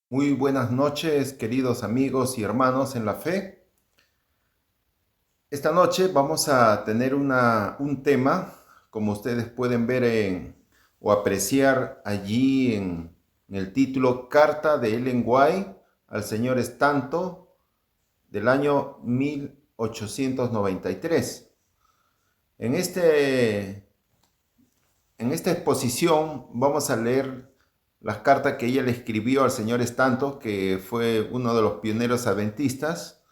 Muy buenas noches, queridos amigos y hermanos en la fe. Esta noche vamos a tener un tema, como ustedes pueden ver o apreciar allí en el título Carta de Ellen White al señor Stanton del año 1893. En, este, en esta exposición vamos a leer las cartas que ella le escribió al señor Stanton, que fue uno de los pioneros adventistas,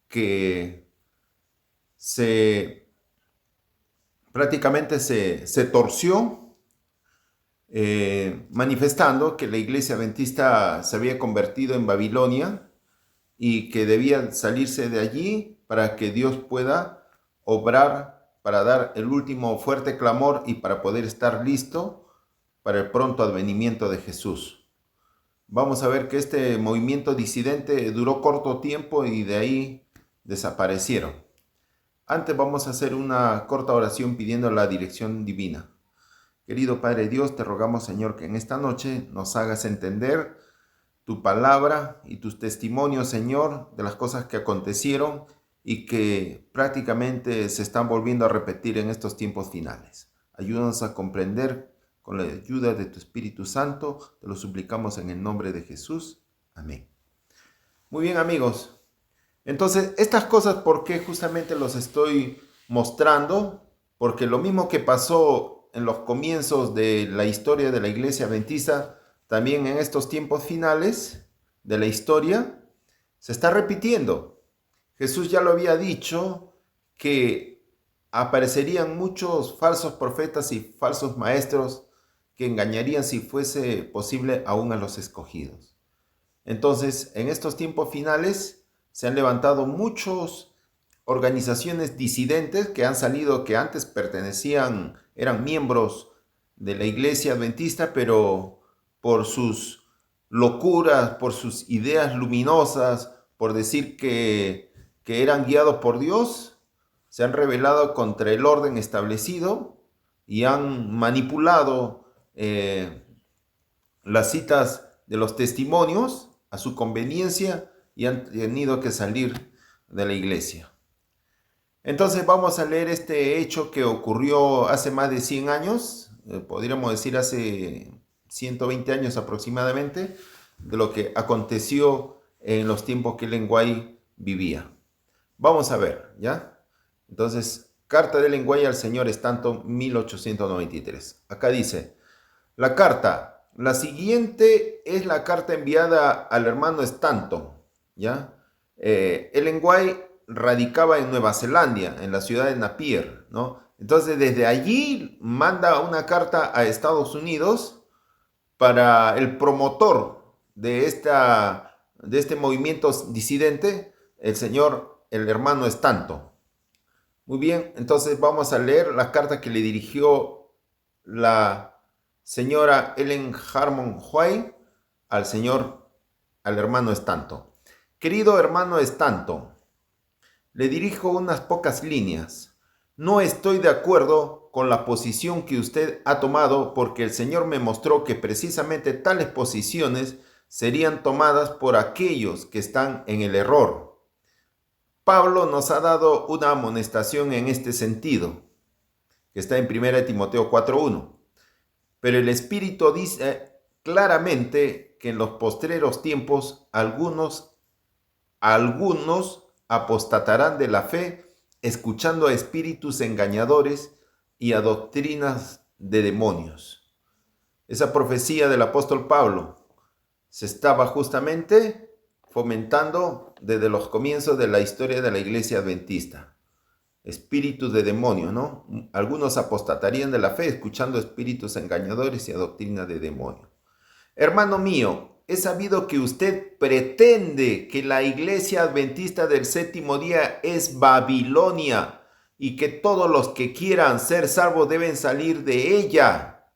que se prácticamente se torció, manifestando que la iglesia adventista se había convertido en Babilonia y que debía salirse de allí para que Dios pueda obrar, para dar el último fuerte clamor y para poder estar listo para el pronto advenimiento de Jesús. Vamos a ver que este movimiento disidente duró corto tiempo y de ahí desaparecieron. Antes vamos a hacer una corta oración pidiendo la dirección divina. Querido Padre Dios, te rogamos, Señor, que en esta noche nos hagas entender tu palabra y tus testimonios, Señor, de las cosas que acontecieron y que prácticamente se están volviendo a repetir en estos tiempos finales. Ayúdanos a comprender con la ayuda de tu Espíritu Santo. Te lo suplicamos en el nombre de Jesús. Amén. Muy bien, amigos. Entonces, estas cosas, ¿por qué justamente los estoy mostrando? Porque lo mismo que pasó en los comienzos de la historia de la iglesia adventista, también en estos tiempos finales de la historia, se está repitiendo. Jesús ya lo había dicho que aparecerían muchos falsos profetas y falsos maestros que engañarían, si fuese posible, aún a los escogidos. Entonces, en estos tiempos finales se han levantado muchas organizaciones disidentes que han salido, que antes eran miembros de la iglesia adventista, pero por sus locuras, por sus ideas luminosas, por decir que eran guiados por Dios, se han rebelado contra el orden establecido y han manipulado las citas de los testimonios a su conveniencia y han tenido que salir de la iglesia. Entonces vamos a leer este hecho que ocurrió hace más de 100 años, podríamos decir hace 120 años aproximadamente, de lo que aconteció en los tiempos que Ellen White vivía. Vamos a ver, ¿ya? Entonces, carta de Ellen White al señor Stanton, 1893. Acá dice, la carta, la siguiente es la carta enviada al hermano Stanton, ¿ya? Ellen White radicaba en Nueva Zelanda, en la ciudad de Napier, ¿no? Entonces, desde allí manda una carta a Estados Unidos para el promotor de este movimiento disidente, el hermano Stanton. Muy bien, entonces vamos a leer la carta que le dirigió la señora Ellen Harmon White al hermano Stanton. Querido hermano Stanton, le dirijo unas pocas líneas. No estoy de acuerdo con la posición que usted ha tomado porque el Señor me mostró que precisamente tales posiciones serían tomadas por aquellos que están en el error. Pablo nos ha dado una amonestación en este sentido, que está en 1 Timoteo 4:1. Pero el Espíritu dice claramente que en los postreros tiempos algunos apostatarán de la fe, escuchando a espíritus engañadores y a doctrinas de demonios. Esa profecía del apóstol Pablo se estaba justamente fomentando desde los comienzos de la historia de la iglesia adventista. Espíritus de demonio, ¿no? Algunos apostatarían de la fe escuchando espíritus engañadores y a doctrina de demonio. Hermano mío, he sabido que usted pretende que la iglesia adventista del séptimo día es Babilonia y que todos los que quieran ser salvos deben salir de ella.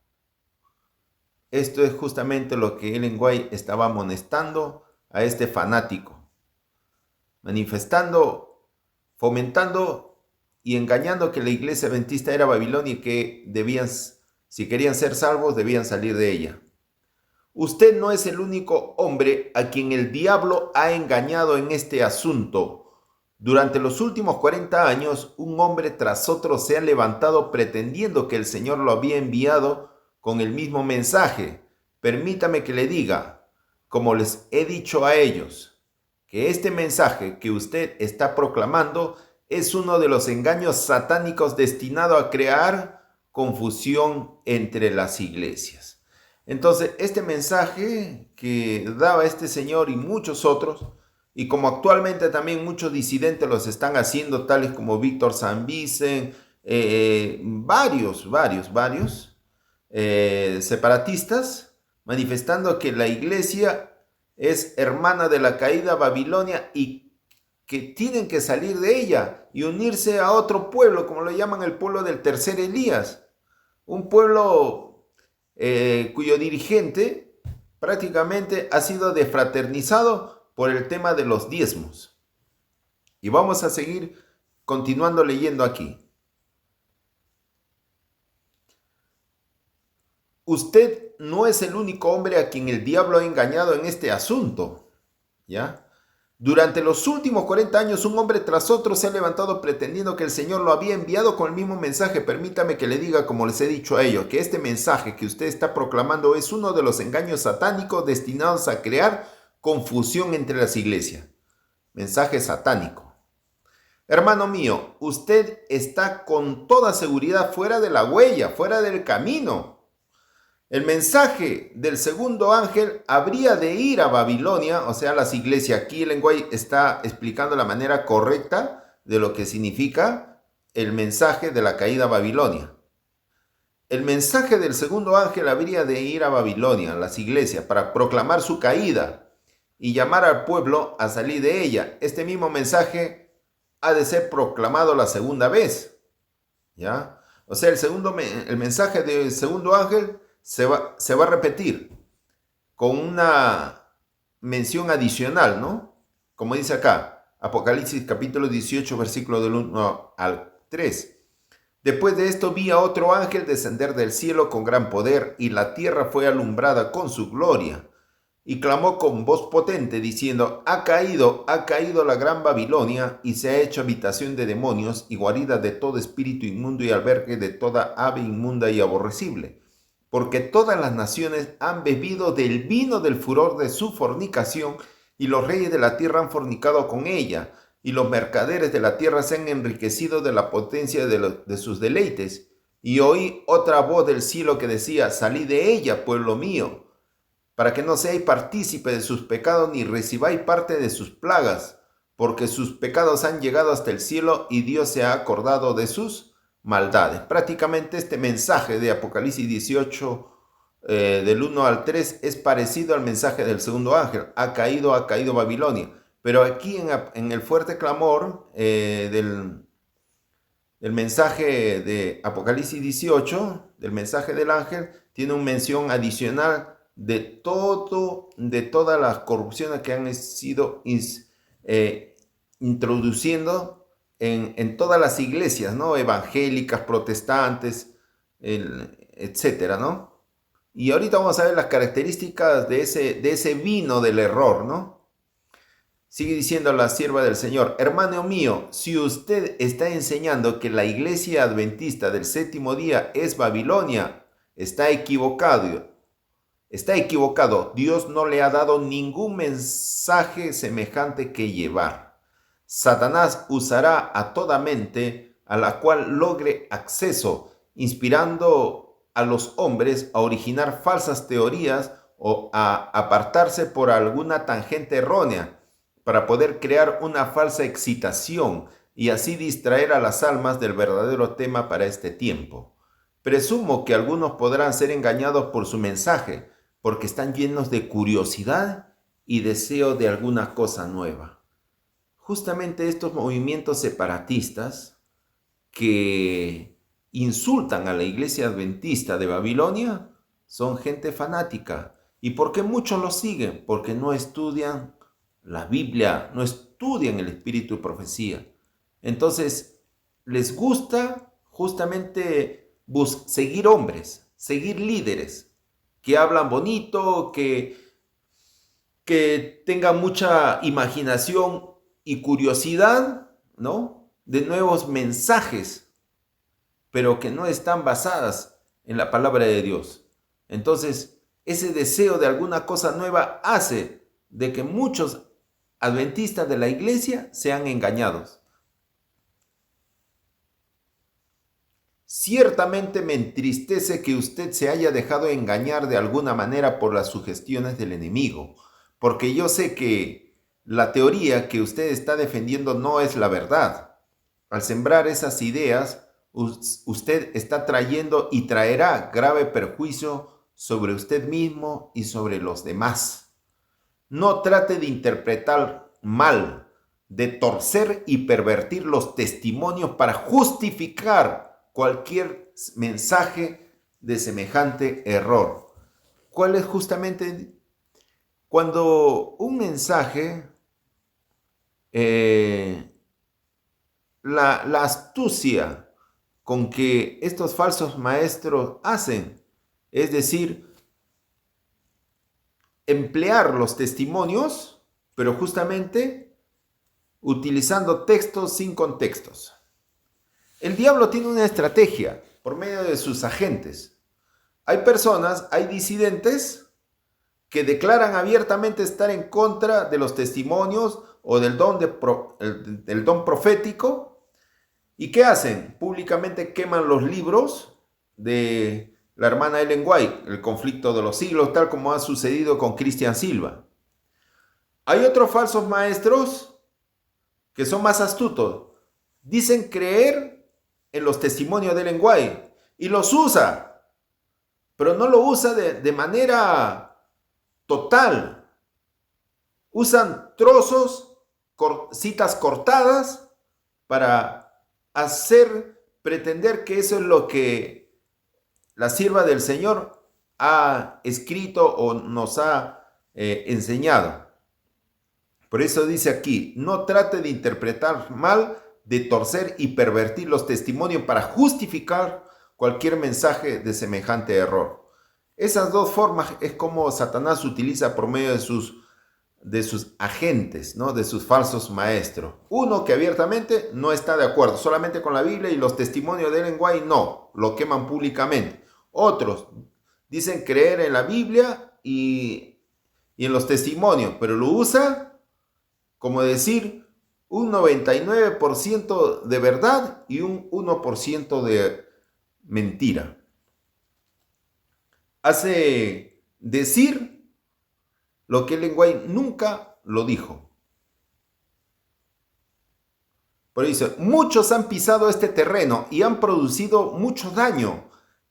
Esto es justamente lo que Ellen White estaba amonestando a este fanático, manifestando, fomentando y engañando que la iglesia adventista era Babilonia y que si querían ser salvos, debían salir de ella. Usted no es el único hombre a quien el diablo ha engañado en este asunto. Durante los últimos 40 años, un hombre tras otro se ha levantado pretendiendo que el Señor lo había enviado con el mismo mensaje. Permítame que le diga, como les he dicho a ellos, que este mensaje que usted está proclamando es uno de los engaños satánicos destinado a crear confusión entre las iglesias. Entonces, este mensaje que daba este señor y muchos otros, y como actualmente también muchos disidentes los están haciendo, tales como Víctor Sanvicen, varios separatistas, manifestando que la iglesia es hermana de la caída Babilonia y que tienen que salir de ella y unirse a otro pueblo, como lo llaman el pueblo del tercer Elías, un pueblo cuyo dirigente prácticamente ha sido desfraternizado por el tema de los diezmos. Y vamos a seguir continuando leyendo aquí. Usted no es el único hombre a quien el diablo ha engañado en este asunto, ¿ya? Durante los últimos 40 años, un hombre tras otro se ha levantado pretendiendo que el Señor lo había enviado con el mismo mensaje. Permítame que le diga, como les he dicho a ellos, que este mensaje que usted está proclamando es uno de los engaños satánicos destinados a crear confusión entre las iglesias. Mensaje satánico. Hermano mío, usted está con toda seguridad fuera de la huella, fuera del camino. El mensaje del segundo ángel habría de ir a Babilonia, o sea, las iglesias. Aquí el lenguaje está explicando la manera correcta de lo que significa el mensaje de la caída a Babilonia. El mensaje del segundo ángel habría de ir a Babilonia, a las iglesias, para proclamar su caída y llamar al pueblo a salir de ella. Este mismo mensaje ha de ser proclamado la segunda vez, ¿ya? O sea, el mensaje del segundo ángel se va a repetir con una mención adicional, ¿no? Como dice acá, Apocalipsis capítulo 18, versículo del 1 al 3. Después de esto vi a otro ángel descender del cielo con gran poder, y la tierra fue alumbrada con su gloria. Y clamó con voz potente, diciendo, ha caído la gran Babilonia, y se ha hecho habitación de demonios, y guarida de todo espíritu inmundo y albergue de toda ave inmunda y aborrecible. Porque todas las naciones han bebido del vino del furor de su fornicación, y los reyes de la tierra han fornicado con ella, y los mercaderes de la tierra se han enriquecido de la potencia de sus deleites. Y oí otra voz del cielo que decía, salid de ella, pueblo mío, para que no seáis partícipe de sus pecados, ni recibáis parte de sus plagas, porque sus pecados han llegado hasta el cielo, y Dios se ha acordado de sus maldades. Prácticamente este mensaje de Apocalipsis 18, del 1 al 3, es parecido al mensaje del segundo ángel. Ha caído Babilonia. Pero aquí en el fuerte clamor del mensaje de Apocalipsis 18, del mensaje del ángel, tiene una mención adicional de todas las corrupciones que han sido introduciendo en todas las iglesias, ¿no? Evangélicas, protestantes, etcétera, ¿no? Y ahorita vamos a ver las características de ese vino del error, ¿no? Sigue diciendo la sierva del Señor, hermano mío, si usted está enseñando que la iglesia adventista del séptimo día es Babilonia, está equivocado. Está equivocado. Dios no le ha dado ningún mensaje semejante que llevar. Satanás usará a toda mente a la cual logre acceso, inspirando a los hombres a originar falsas teorías o a apartarse por alguna tangente errónea para poder crear una falsa excitación y así distraer a las almas del verdadero tema para este tiempo. Presumo que algunos podrán ser engañados por su mensaje, porque están llenos de curiosidad y deseo de alguna cosa nueva. Justamente estos movimientos separatistas que insultan a la iglesia adventista de Babilonia son gente fanática. ¿Y por qué muchos los siguen? Porque no estudian la Biblia, no estudian el espíritu de profecía. Entonces, les gusta justamente seguir hombres, seguir líderes, que hablan bonito, que tengan mucha imaginación y curiosidad, ¿no? De nuevos mensajes, pero que no están basadas en la palabra de Dios. Entonces, ese deseo de alguna cosa nueva hace de que muchos adventistas de la iglesia sean engañados. Ciertamente me entristece que usted se haya dejado engañar de alguna manera por las sugestiones del enemigo, porque yo sé que la teoría que usted está defendiendo no es la verdad. Al sembrar esas ideas, usted está trayendo y traerá grave perjuicio sobre usted mismo y sobre los demás. No trate de interpretar mal, de torcer y pervertir los testimonios para justificar cualquier mensaje de semejante error. ¿Cuál es justamente cuando un mensaje, la astucia con que estos falsos maestros hacen, es decir, emplear los testimonios, pero justamente utilizando textos sin contextos? El diablo tiene una estrategia por medio de sus agentes. Hay personas, hay disidentes que declaran abiertamente estar en contra de los testimonios o del don profético. ¿Y qué hacen? Públicamente queman los libros de la hermana Ellen White, El conflicto de los siglos, tal como ha sucedido con Cristian Silva. Hay otros falsos maestros que son más astutos. Dicen creer en los testimonios de Ellen White y los usa, pero no lo usa de manera total. Usan trozos, citas cortadas para hacer pretender que eso es lo que la sierva del Señor ha escrito o nos ha enseñado. Por eso dice aquí, no trate de interpretar mal, de torcer y pervertir los testimonios para justificar cualquier mensaje de semejante error. Esas dos formas es como Satanás utiliza por medio de sus agentes, ¿no? De sus falsos maestros. Uno que abiertamente no está de acuerdo solamente con la Biblia y los testimonios de Ellen White no, lo queman públicamente. Otros dicen creer en la Biblia y en los testimonios, pero lo usa como decir un 99% de verdad y un 1% de mentira. Hace decir lo que Ellen White nunca lo dijo. Por eso, muchos han pisado este terreno y han producido mucho daño.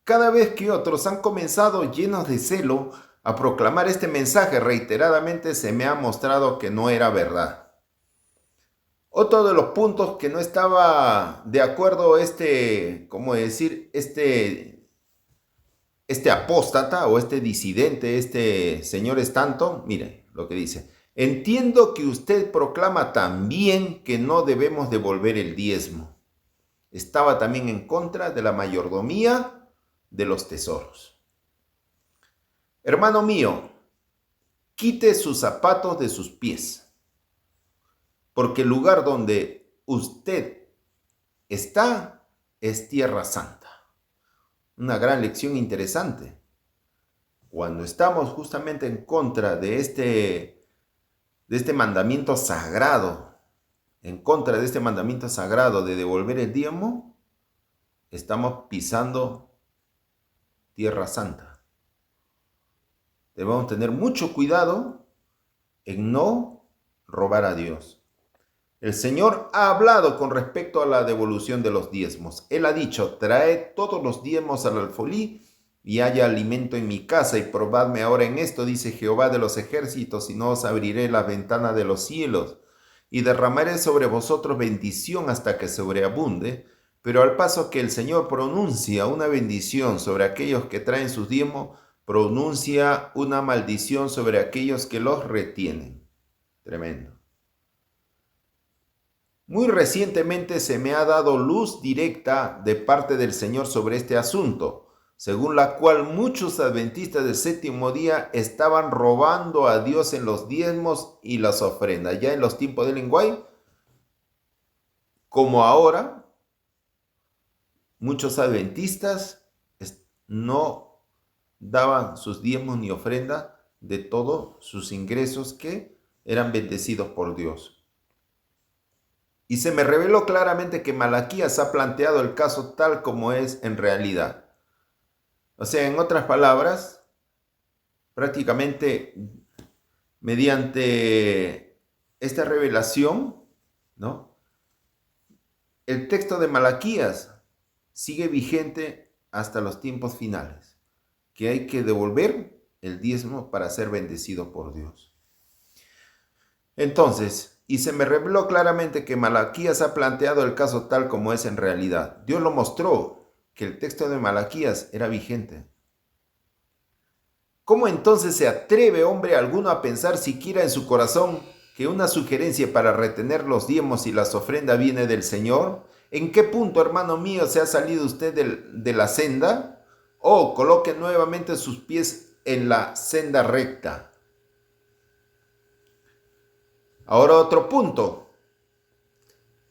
Cada vez que otros han comenzado llenos de celo a proclamar este mensaje, reiteradamente se me ha mostrado que no era verdad. Otro de los puntos que no estaba de acuerdo este apóstata o este disidente, este señor Stanton, mire lo que dice. Entiendo que usted proclama también que no debemos devolver el diezmo. Estaba también en contra de la mayordomía de los tesoros. Hermano mío, quite sus zapatos de sus pies, porque el lugar donde usted está es tierra santa. Una gran lección interesante. Cuando estamos justamente en contra de este mandamiento sagrado, en contra de este mandamiento sagrado de devolver el diezmo, estamos pisando tierra santa. Debemos tener mucho cuidado en no robar a Dios. El Señor ha hablado con respecto a la devolución de los diezmos. Él ha dicho, traed todos los diezmos al alfolí y haya alimento en mi casa, y probadme ahora en esto, dice Jehová de los ejércitos, y no os abriré la ventana de los cielos, y derramaré sobre vosotros bendición hasta que sobreabunde. Pero al paso que el Señor pronuncia una bendición sobre aquellos que traen sus diezmos, pronuncia una maldición sobre aquellos que los retienen. Tremendo. Muy recientemente se me ha dado luz directa de parte del Señor sobre este asunto. según la cual muchos adventistas del séptimo día estaban robando a Dios en los diezmos y las ofrendas. Ya en los tiempos de Lenguay, como ahora, muchos adventistas no daban sus diezmos ni ofrenda de todos sus ingresos que eran bendecidos por Dios. Y se me reveló claramente que Malaquías ha planteado el caso tal como es en realidad. O sea, en otras palabras, prácticamente mediante esta revelación, ¿no?, el texto de Malaquías sigue vigente hasta los tiempos finales, que hay que devolver el diezmo para ser bendecido por Dios. Entonces, y se me reveló claramente que Malaquías ha planteado el caso tal como es en realidad. Dios lo mostró, que el texto de Malaquías era vigente. ¿Cómo entonces se atreve hombre alguno a pensar siquiera en su corazón que una sugerencia para retener los diezmos y las ofrendas viene del Señor? ¿En qué punto, hermano mío, se ha salido usted de la senda? Oh, coloque nuevamente sus pies en la senda recta. Ahora otro punto.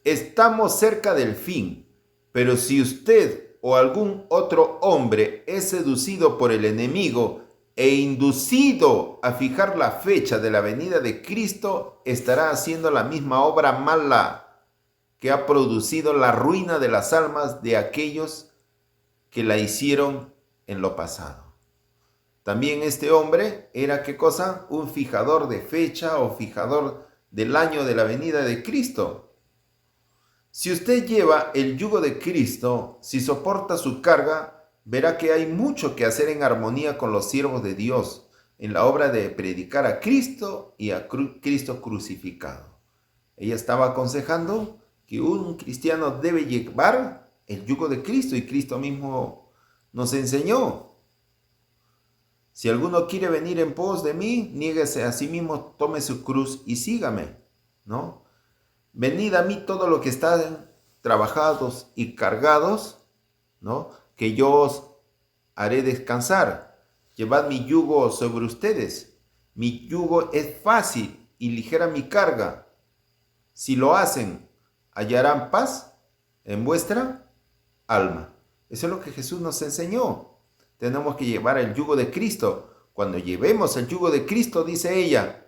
Estamos cerca del fin, pero si usted o algún otro hombre es seducido por el enemigo e inducido a fijar la fecha de la venida de Cristo, estará haciendo la misma obra mala que ha producido la ruina de las almas de aquellos que la hicieron en lo pasado. También este hombre era, ¿qué cosa? Un fijador de fecha o fijador del año de la venida de Cristo. Si usted lleva el yugo de Cristo, si soporta su carga, verá que hay mucho que hacer en armonía con los siervos de Dios en la obra de predicar a Cristo y a Cristo crucificado. Ella estaba aconsejando que un cristiano debe llevar el yugo de Cristo, y Cristo mismo nos enseñó. Si alguno quiere venir en pos de mí, niéguese a sí mismo, tome su cruz y sígame, ¿no? Venid a mí todos los que están trabajados y cargados, ¿no?, que yo os haré descansar. Llevad mi yugo sobre ustedes. Mi yugo es fácil y ligera mi carga. Si lo hacen, hallarán paz en vuestra alma. Eso es lo que Jesús nos enseñó. Tenemos que llevar el yugo de Cristo. Cuando llevemos el yugo de Cristo, dice ella,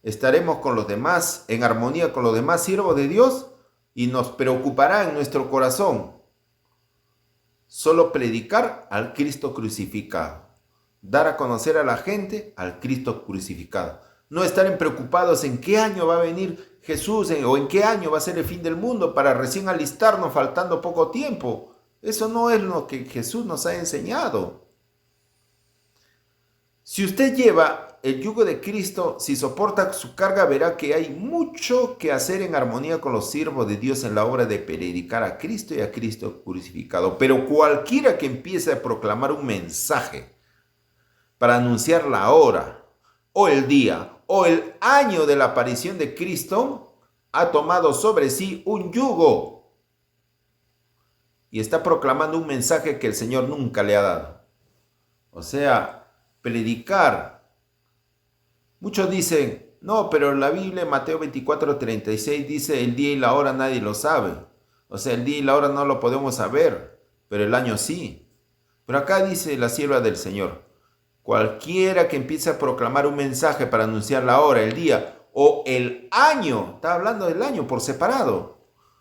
estaremos con los demás, en armonía con los demás siervos de Dios, y nos preocupará en nuestro corazón solo predicar al Cristo crucificado, dar a conocer a la gente al Cristo crucificado. No estar preocupados en qué año va a venir Jesús o en qué año va a ser el fin del mundo para recién alistarnos faltando poco tiempo. Eso no es lo que Jesús nos ha enseñado. Si usted lleva el yugo de Cristo, si soporta su carga, verá que hay mucho que hacer en armonía con los siervos de Dios en la obra de predicar a Cristo y a Cristo crucificado. Pero cualquiera que empiece a proclamar un mensaje para anunciar la hora o el día o el año de la aparición de Cristo, ha tomado sobre sí un yugo y está proclamando un mensaje que el Señor nunca le ha dado. O sea, predicar. Muchos dicen, no, pero la Biblia en Mateo 24:36 dice, el día y la hora nadie lo sabe. O sea, el día y la hora no lo podemos saber, pero el año sí. Pero acá dice la sierva del Señor, cualquiera que empiece a proclamar un mensaje para anunciar la hora, el día o el año, está hablando del año por separado,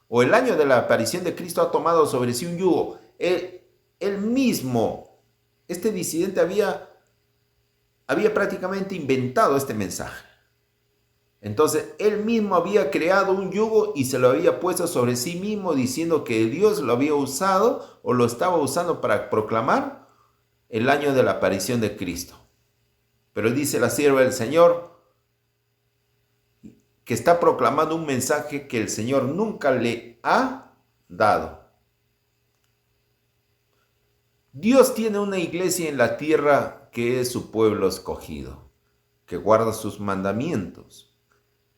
o el año de la aparición de Cristo, ha tomado sobre sí un yugo. Él mismo, este disidente había prácticamente inventado este mensaje. Entonces, él mismo había creado un yugo y se lo había puesto sobre sí mismo, diciendo que Dios lo había usado o lo estaba usando para proclamar el año de la aparición de Cristo. Pero dice la sierva del Señor que está proclamando un mensaje que el Señor nunca le ha dado. Dios tiene una iglesia en la tierra que es su pueblo escogido, que guarda sus mandamientos.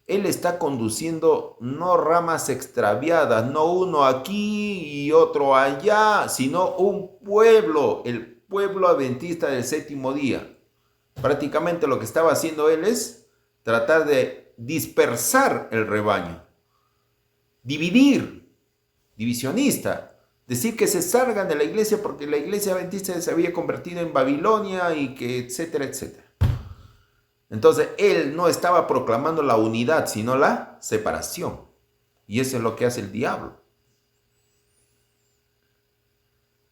Él está conduciendo no ramas extraviadas, no uno aquí y otro allá, sino un pueblo, el pueblo adventista del séptimo día. Prácticamente lo que estaba haciendo él es tratar de dispersar el rebaño, divisionista, decir que se salgan de la iglesia porque la iglesia adventista se había convertido en Babilonia y que etcétera, etcétera. Entonces él no estaba proclamando la unidad, sino la separación. Y eso es lo que hace el diablo.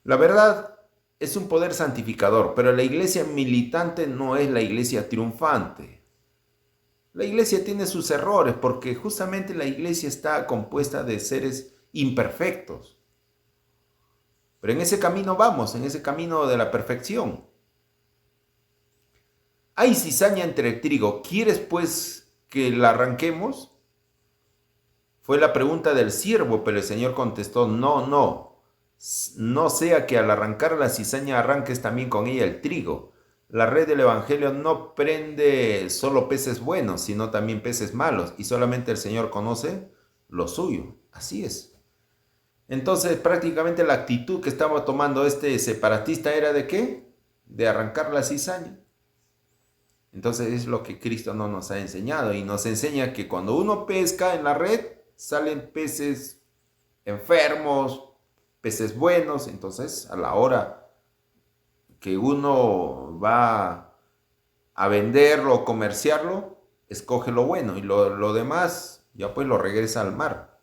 La verdad es un poder santificador, pero la iglesia militante no es la iglesia triunfante. La iglesia tiene sus errores porque justamente la iglesia está compuesta de seres imperfectos. Pero en ese camino vamos, en ese camino de la perfección. Hay cizaña entre el trigo. ¿Quieres pues que la arranquemos? Fue la pregunta del siervo, pero el Señor contestó, no. No sea que al arrancar la cizaña arranques también con ella el trigo. La red del Evangelio no prende solo peces buenos, sino también peces malos, y solamente el Señor conoce lo suyo. Así es. Entonces, prácticamente la actitud que estaba tomando este separatista era ¿de qué? De arrancar la cizaña. Entonces es lo que Cristo no nos ha enseñado, y nos enseña que cuando uno pesca en la red, salen peces enfermos, peces buenos. Entonces a la hora que uno va a venderlo o comerciarlo, escoge lo bueno y lo demás ya pues lo regresa al mar.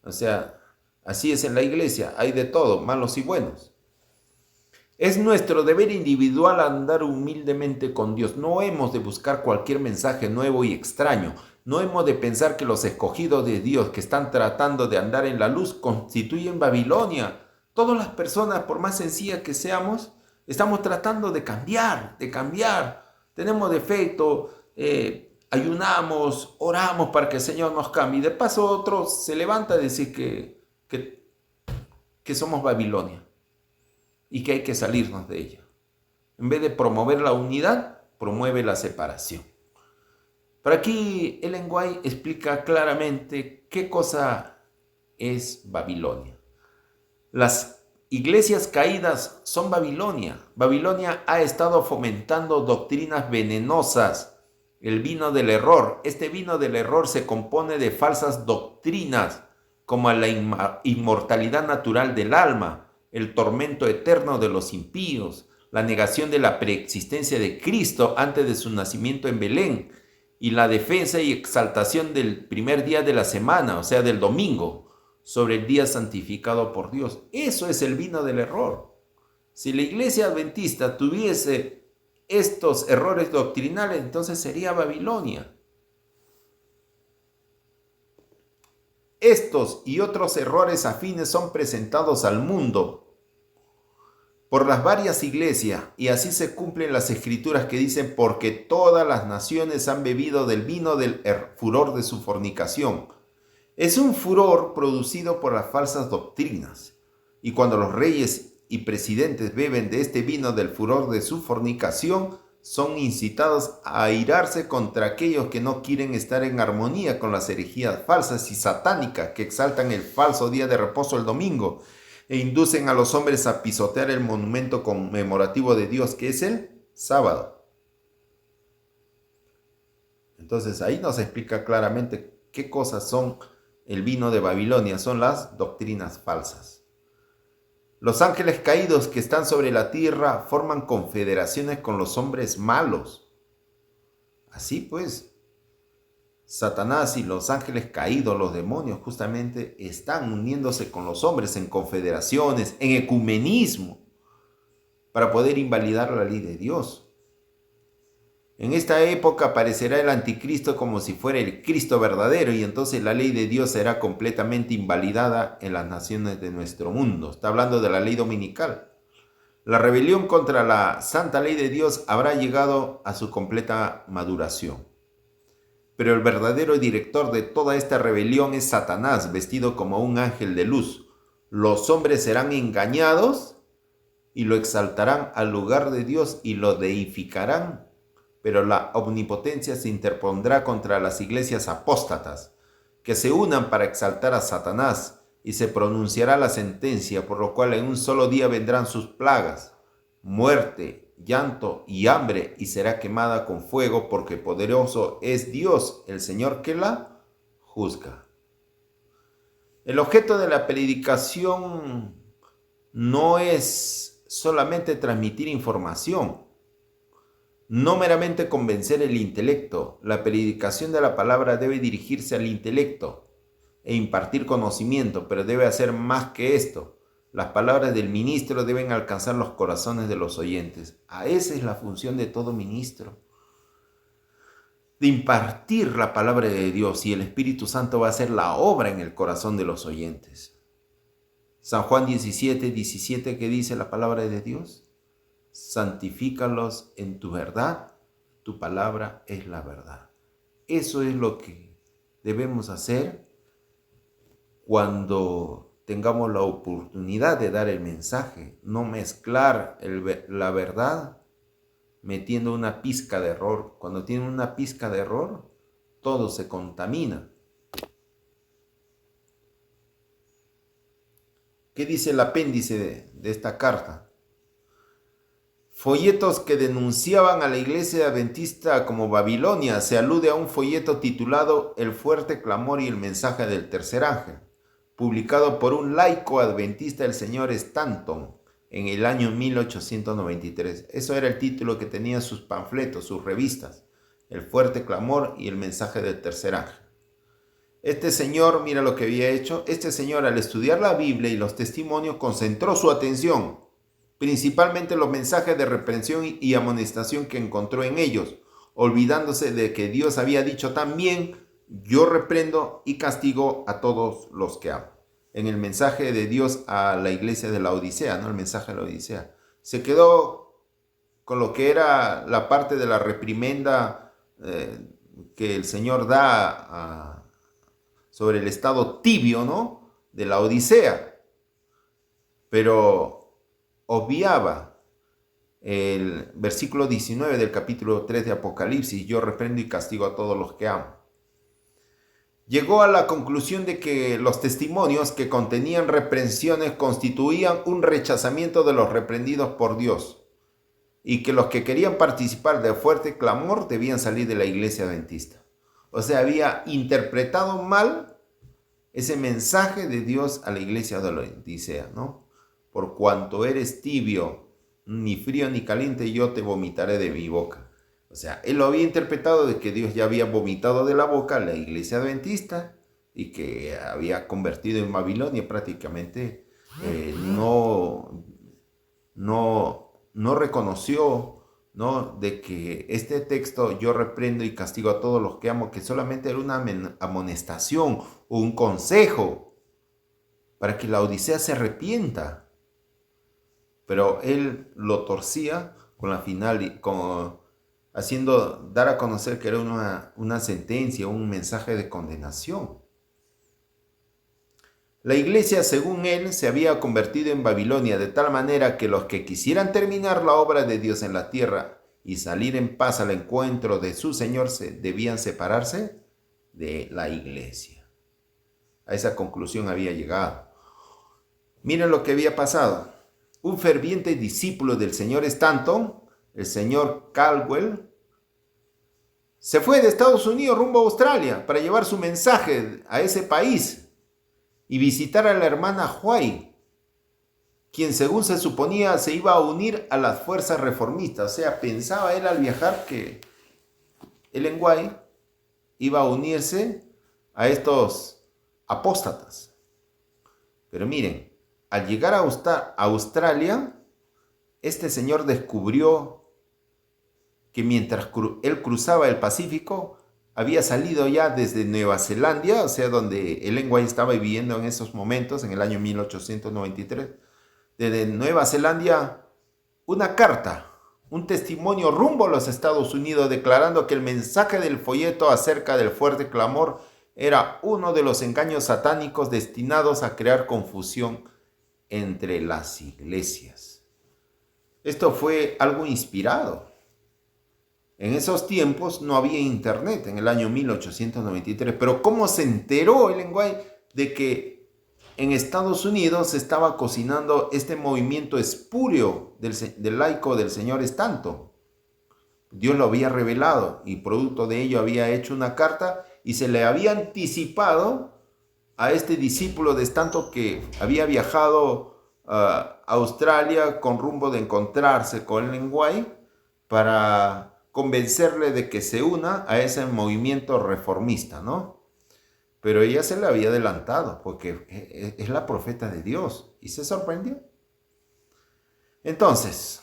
O sea, así es en la iglesia, hay de todo, malos y buenos. Es nuestro deber individual andar humildemente con Dios. No hemos de buscar cualquier mensaje nuevo y extraño. No hemos de pensar que los escogidos de Dios que están tratando de andar en la luz constituyen Babilonia. Todas las personas, por más sencillas que seamos, estamos tratando de cambiar. Tenemos defecto, ayunamos, oramos para que el Señor nos cambie. Y de paso otro se levanta a decir que somos Babilonia y que hay que salirnos de ella. En vez de promover la unidad, promueve la separación. Pero aquí Ellen White explica claramente qué cosa es Babilonia. Las iglesias caídas son Babilonia. Babilonia ha estado fomentando doctrinas venenosas, el vino del error. Este vino del error se compone de falsas doctrinas como la inmortalidad natural del alma, el tormento eterno de los impíos, la negación de la preexistencia de Cristo antes de su nacimiento en Belén, y la defensa y exaltación del primer día de la semana, o sea, del domingo, sobre el día santificado por Dios. Eso es el vino del error. Si la iglesia adventista tuviese estos errores doctrinales, entonces sería Babilonia. Estos y otros errores afines son presentados al mundo por las varias iglesias, y así se cumplen las escrituras que dicen: porque todas las naciones han bebido del vino del furor de su fornicación. Es un furor producido por las falsas doctrinas, y cuando los reyes y presidentes beben de este vino del furor de su fornicación, son incitados a airarse contra aquellos que no quieren estar en armonía con las herejías falsas y satánicas que exaltan el falso día de reposo el domingo, e inducen a los hombres a pisotear el monumento conmemorativo de Dios, que es el sábado. Entonces ahí nos explica claramente qué cosas son el vino de Babilonia. Son las doctrinas falsas. Los ángeles caídos que están sobre la tierra forman confederaciones con los hombres malos. Así pues, Satanás y los ángeles caídos, los demonios, justamente están uniéndose con los hombres en confederaciones, en ecumenismo, para poder invalidar la ley de Dios. En esta época aparecerá el anticristo como si fuera el Cristo verdadero, y entonces la ley de Dios será completamente invalidada en las naciones de nuestro mundo. Está hablando de la ley dominical. La rebelión contra la santa ley de Dios habrá llegado a su completa maduración. Pero el verdadero director de toda esta rebelión es Satanás, vestido como un ángel de luz. Los hombres serán engañados y lo exaltarán al lugar de Dios y lo deificarán, pero la omnipotencia se interpondrá contra las iglesias apóstatas, que se unan para exaltar a Satanás, y se pronunciará la sentencia, por lo cual en un solo día vendrán sus plagas. muerte, llanto y hambre, y será quemada con fuego, porque poderoso es Dios, el Señor, que la juzga. El objeto de la predicación no es solamente transmitir información, no meramente convencer el intelecto. La predicación de la palabra debe dirigirse al intelecto e impartir conocimiento, pero debe hacer más que esto. Las palabras del ministro deben alcanzar los corazones de los oyentes. Esa es la función de todo ministro, de impartir la palabra de Dios, y el Espíritu Santo va a hacer la obra en el corazón de los oyentes. San Juan 17:17, ¿qué dice la palabra de Dios? Santifícalos en tu verdad, tu palabra es la verdad. Eso es lo que debemos hacer cuando tengamos la oportunidad de dar el mensaje, no mezclar la verdad metiendo una pizca de error. Cuando tiene una pizca de error, todo se contamina. ¿Qué dice el apéndice de esta carta? Folletos que denunciaban a la iglesia adventista como Babilonia. Se alude a un folleto titulado El fuerte clamor y el mensaje del tercer ángel, publicado por un laico adventista, el señor Stanton, en el año 1893. Eso era el título que tenían sus panfletos, sus revistas: El fuerte clamor y el mensaje del tercer ángel. Este señor, mira lo que había hecho. Este señor, al estudiar la Biblia y los testimonios, concentró su atención principalmente en los mensajes de reprensión y amonestación que encontró en ellos, olvidándose de que Dios había dicho también: yo reprendo y castigo a todos los que amo. En el mensaje de Dios a la iglesia de la Odisea, ¿no? El mensaje de la Odisea. Se quedó con lo que era la parte de la reprimenda que el Señor da sobre el estado tibio, ¿no?, de la Odisea. Pero obviaba el versículo 19 del capítulo 3 de Apocalipsis: yo reprendo y castigo a todos los que amo. Llegó a la conclusión de que los testimonios que contenían reprensiones constituían un rechazamiento de los reprendidos por Dios, y que los que querían participar del fuerte clamor debían salir de la iglesia adventista. O sea, había interpretado mal ese mensaje de Dios a la iglesia de la Odisea, ¿no? Por cuanto eres tibio, ni frío ni caliente, yo te vomitaré de mi boca. O sea, él lo había interpretado de que Dios ya había vomitado de la boca a la iglesia adventista y que había convertido en Babilonia prácticamente. No reconoció, ¿no?, de que este texto, yo reprendo y castigo a todos los que amo, que solamente era una amonestación o un consejo para que la Odisea se arrepienta. Pero él lo torcía con la final, haciendo dar a conocer que era una sentencia, un mensaje de condenación. La iglesia, según él, se había convertido en Babilonia, de tal manera que los que quisieran terminar la obra de Dios en la tierra y salir en paz al encuentro de su Señor debían separarse de la iglesia. A esa conclusión había llegado. Miren lo que había pasado. Un ferviente discípulo del señor Stanton, el señor Caldwell, se fue de Estados Unidos rumbo a Australia para llevar su mensaje a ese país y visitar a la hermana White, quien, según se suponía, se iba a unir a las fuerzas reformistas. O sea, pensaba él al viajar que Ellen White iba a unirse a estos apóstatas. Pero miren, al llegar a Australia, este señor descubrió que mientras él cruzaba el Pacífico, había salido ya desde Nueva Zelanda, o sea, donde Ellen White estaba viviendo en esos momentos, en el año 1893, desde Nueva Zelanda, una carta, un testimonio rumbo a los Estados Unidos, declarando que el mensaje del folleto acerca del fuerte clamor era uno de los engaños satánicos destinados a crear confusión entre las iglesias. Esto fue algo inspirado. En esos tiempos no había internet, en el año 1893, pero ¿cómo se enteró Ellen White de que en Estados Unidos se estaba cocinando este movimiento espurio del laico del señor Stanton. Dios lo había revelado y producto de ello había hecho una carta y se le había anticipado a este discípulo de Stanton que había viajado a Australia con rumbo de encontrarse con Ellen White para convencerle de que se una a ese movimiento reformista, ¿no? Pero ella se le había adelantado porque es la profeta de Dios y se sorprendió. Entonces,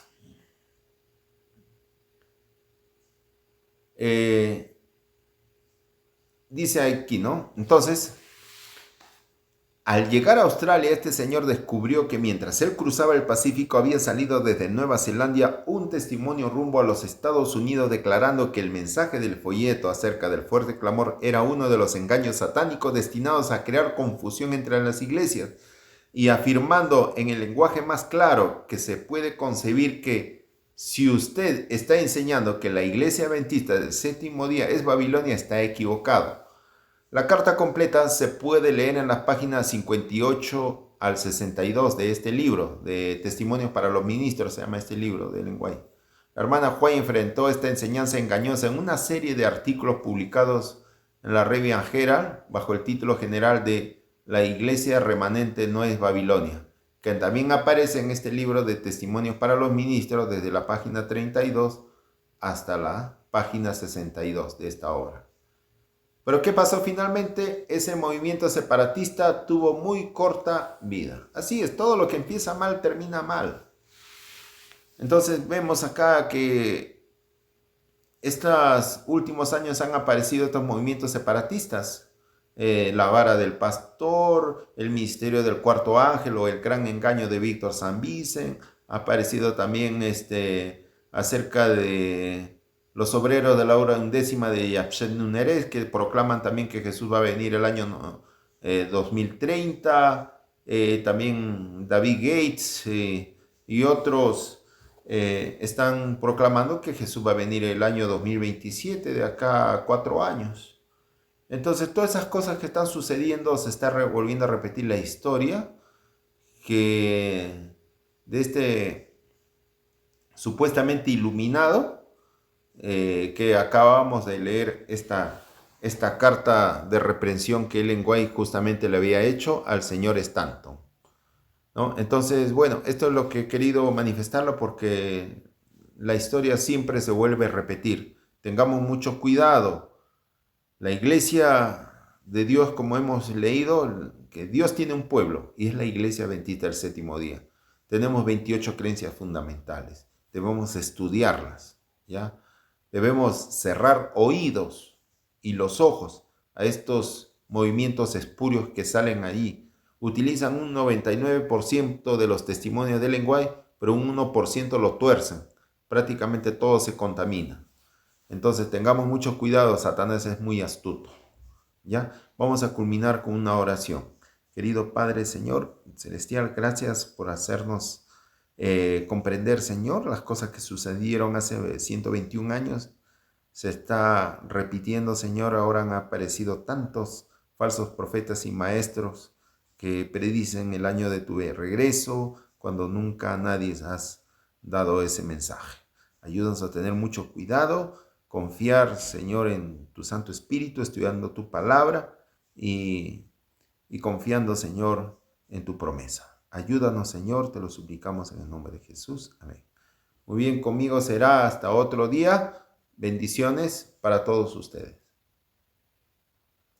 dice aquí, ¿no? Entonces, al llegar a Australia, este señor descubrió que mientras él cruzaba el Pacífico había salido desde Nueva Zelanda un testimonio rumbo a los Estados Unidos declarando que el mensaje del folleto acerca del fuerte clamor era uno de los engaños satánicos destinados a crear confusión entre las iglesias y afirmando en el lenguaje más claro que se puede concebir que si usted está enseñando que la iglesia adventista del séptimo día es Babilonia, está equivocado. La carta completa se puede leer en las páginas 58 al 62 de este libro, de Testimonios para los Ministros, se llama este libro de Ellen White. La hermana White enfrentó esta enseñanza engañosa en una serie de artículos publicados en la Review Herald bajo el título general de La Iglesia Remanente no es Babilonia, que también aparece en este libro de Testimonios para los Ministros desde la página 32 hasta la página 62 de esta obra. Pero ¿qué pasó finalmente? Ese movimiento separatista tuvo muy corta vida. Así es, todo lo que empieza mal termina mal. Entonces vemos acá que estos últimos años han aparecido estos movimientos separatistas. La vara del pastor, el misterio del cuarto ángel o el gran engaño de Víctor San Vicent. Ha aparecido también acerca de los obreros de la hora undécima de Yapshet Nuneres, que proclaman también que Jesús va a venir el año 2030. También David Gates y otros están proclamando que Jesús va a venir el año 2027, de acá a 4 años. Entonces, todas esas cosas que están sucediendo, se está volviendo a repetir la historia que de este supuestamente iluminado, que acabamos de leer esta carta de reprensión que Ellen White justamente le había hecho al señor Stanton, ¿no? Entonces, bueno, esto es lo que he querido manifestarlo porque la historia siempre se vuelve a repetir. Tengamos mucho cuidado. La iglesia de Dios, como hemos leído, que Dios tiene un pueblo y es la iglesia adventista del séptimo día. Tenemos 28 creencias fundamentales. Debemos estudiarlas, ¿ya? Debemos cerrar oídos y los ojos a estos movimientos espurios que salen allí. Utilizan un 99% de los testimonios de Ellen White, pero un 1% lo tuercen. Prácticamente todo se contamina. Entonces tengamos mucho cuidado, Satanás es muy astuto. ¿Ya? Vamos a culminar con una oración. Querido Padre, Señor Celestial, gracias por hacernos comprender, Señor, las cosas que sucedieron hace 121 años. Se está repitiendo, Señor, ahora han aparecido tantos falsos profetas y maestros que predicen el año de tu regreso, cuando nunca a nadie has dado ese mensaje. Ayúdanos a tener mucho cuidado, confiar, Señor, en tu Santo Espíritu, estudiando tu palabra y confiando, Señor, en tu promesa. Ayúdanos, Señor, te lo suplicamos en el nombre de Jesús. Amén. Muy bien, conmigo será hasta otro día. Bendiciones para todos ustedes.